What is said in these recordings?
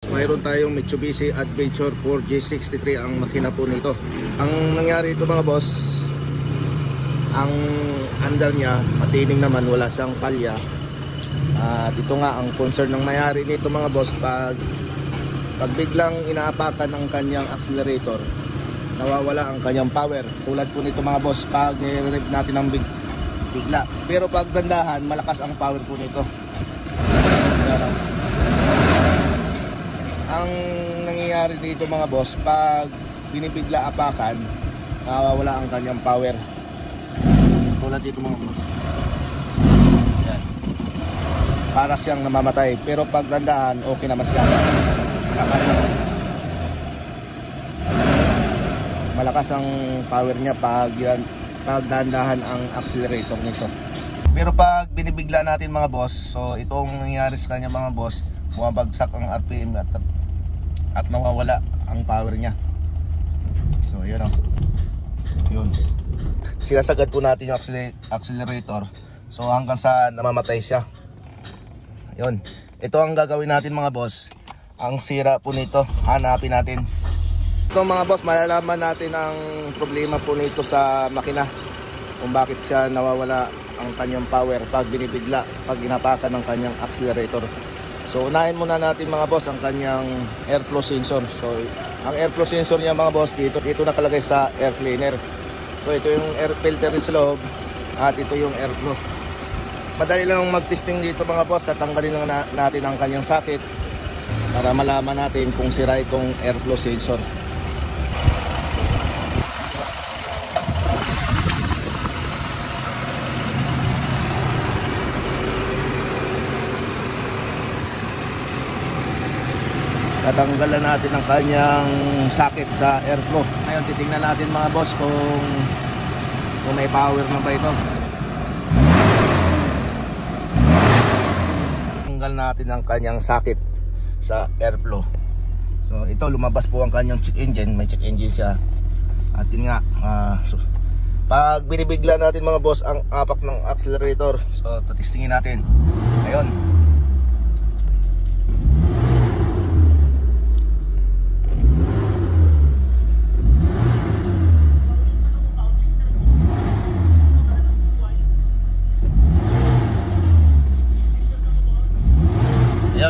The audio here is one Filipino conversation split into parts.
Mayroon tayong Mitsubishi Adventure 4G63 ang makina po nito. Ang nangyari ito mga boss, ang under niya matining naman, wala siyang palya. At ito nga ang concern ng mayari nito mga boss, pag biglang inaapakan ang kanyang accelerator, nawawala ang kanyang power. Tulad po nito mga boss, pag nire-rev natin ng bigla. Pero pag dandahan, malakas ang power po nito. Ang nangyayari dito mga boss, pag binibigla apakan, nawawala ang kanyang power. Tulad dito mga boss, yan. Para siyang namamatay. Pero pag dandahan, okay naman siya. Malakas ang power niya pag dandahan ang accelerator nito. Pero pag binibigla natin mga boss, so itong nangyayari sa kanya mga boss, bumabagsak ang RPM at nawawala ang power niya. So yun o, yun, sinasagad po natin yung accelerator, so hanggang sa namamatay siya. Yun, ito ang gagawin natin mga boss. Ang sira po nito, hanapin natin. Ito mga boss, malalaman natin ang problema po nito sa makina, kung bakit siya nawawala ang kanyang power pag binibigla, pag inapakan ng kanyang accelerator. So unahin muna natin mga boss ang kanyang airflow sensor. So ang airflow sensor niya mga boss, dito nakalagay sa air cleaner. So ito yung air filter sa loob at ito yung airflow. Madali lang mag-testing dito mga boss. Tatanggalin lang natin ang kanyang socket para malaman natin kung sira itong airflow sensor. Tatanggalan natin ang kanyang socket sa airflow. Ngayon titingnan natin mga boss kung may power na ba ito. Tanggal natin ang kanyang socket sa airflow. So ito, lumabas po ang kanyang check engine. May check engine siya. At yun nga, so, pag binibigla natin mga boss ang apak ng accelerator, so tatistingin natin. Ayun,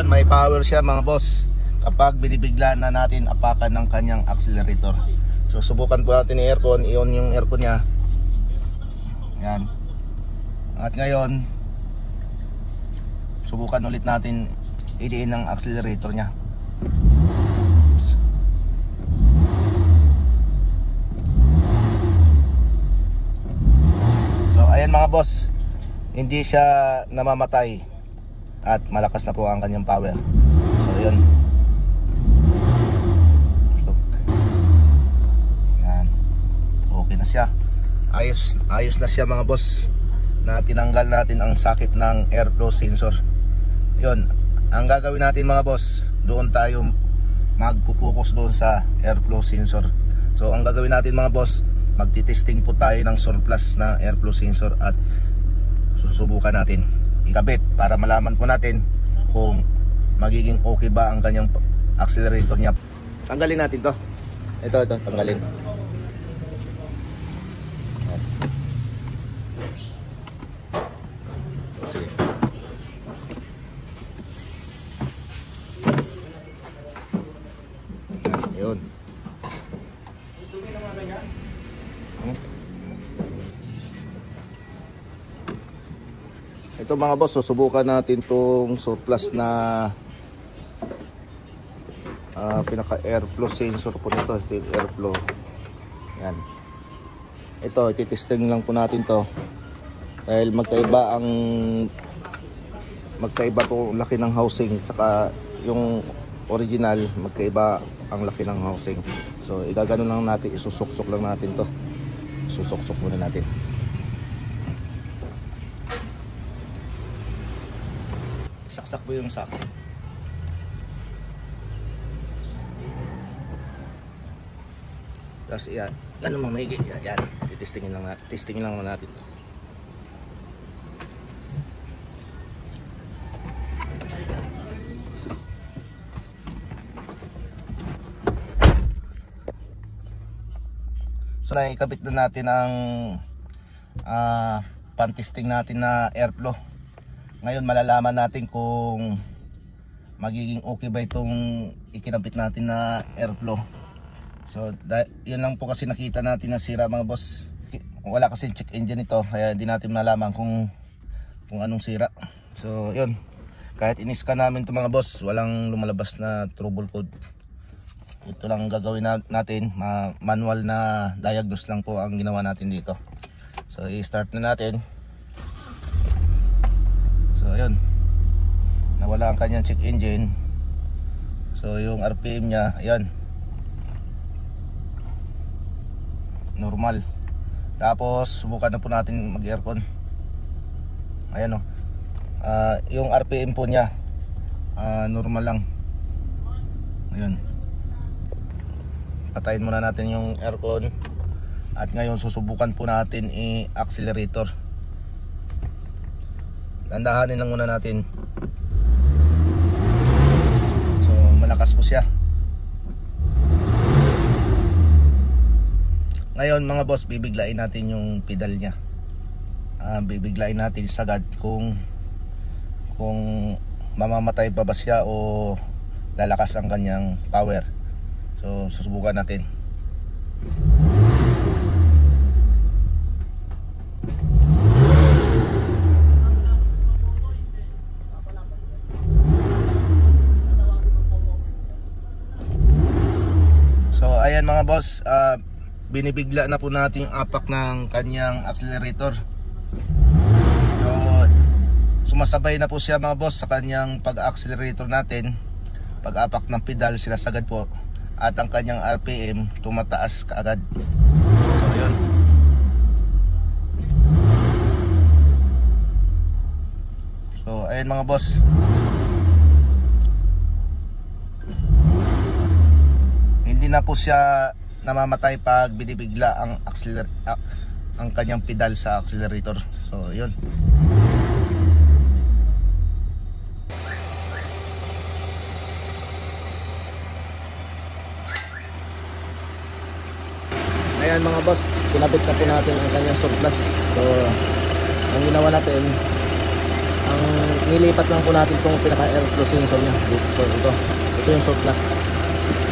may power siya mga boss kapag binibigla na natin apakan ng kanyang accelerator. So subukan po natin yung aircon, iyon yung aircon niya. Yan. At ngayon subukan ulit natin idiin ang accelerator niya. So ayan mga boss, hindi siya namamatay at malakas na po ang kanyang power. So yun, so, yan, okay na siya. Ayos na siya mga boss, na tinanggal natin ang socket ng airflow sensor. Yun, ang gagawin natin mga boss, doon tayo magpupokus doon sa airflow sensor. So ang gagawin natin mga boss, magtitesting po tayo ng surplus na airflow sensor at susubukan natin ikabit para malaman po natin kung magiging okay ba ang kanyang accelerator niya. Tanggalin natin to. Ito tanggalin. Sige. Ayun. Ito mga boss, susubukan natin tong surplus na pinaka airflow sensor po nito. Ito yung airflow. Yan. Ito, ititesting lang po natin to. Dahil magkaiba po laki ng housing, saka yung original magkaiba ang laki ng housing. So igagano lang natin, isusuksok lang natin to. Susuksok muna natin. Saksak po yung socket. Tapos yan, ano mo may yan, testingin lang natin to. So naikabit na natin ang pan-testing natin na airflow. Ngayon malalaman natin kung magiging okay ba itong ikinabit natin na airflow. So yun lang po kasi nakita natin na sira mga boss. Wala kasi check engine ito, kaya hindi natin malaman kung anong sira. So yun, kahit in-scan namin ito mga boss, walang lumalabas na trouble code. Ito lang gagawin natin, manual na diagnose lang po ang ginawa natin dito. So i-start na natin. So ayun, nawala ang kanyang check engine. So yung RPM nya, ayan, normal. Tapos subukan na po natin mag aircon. Ayan o, yung RPM po nya normal lang. Ayun, patayin muna natin yung aircon. At ngayon susubukan po natin i-accelerator. Dandahanin lang muna natin. So malakas po siya. Ngayon mga boss, bibiglain natin yung pedal nya. Bibiglain natin sagad kung mamamatay pa ba siya o lalakas ang kanyang power. So susubukan natin. So ayan mga boss, binibigla na po natin yung apak ng kanyang accelerator. So sumasabay na po siya mga boss sa kanyang pag-accelerator natin. Pag-apak ng pedal sinasagad po, at ang kanyang RPM tumataas kaagad. So yun. So ayan mga boss, hindi na po siya namamatay pag binibigla ang kanyang pedal sa accelerator. So yun. Ayan mga boss, kinabit na po natin ang kanyang surplus. So ang ginawa natin, ang nilipat lang po natin itong pinaka airflow sensor nya. So ito yung surplus.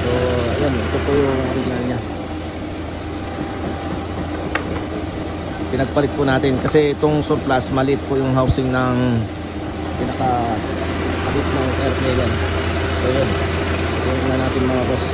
So ayan, ito po yung original nya. Pinagpalit po natin kasi itong surplus maliit po yung housing ng pinaka kabit ng airflow yan. So yun, tingnan natin mga boss.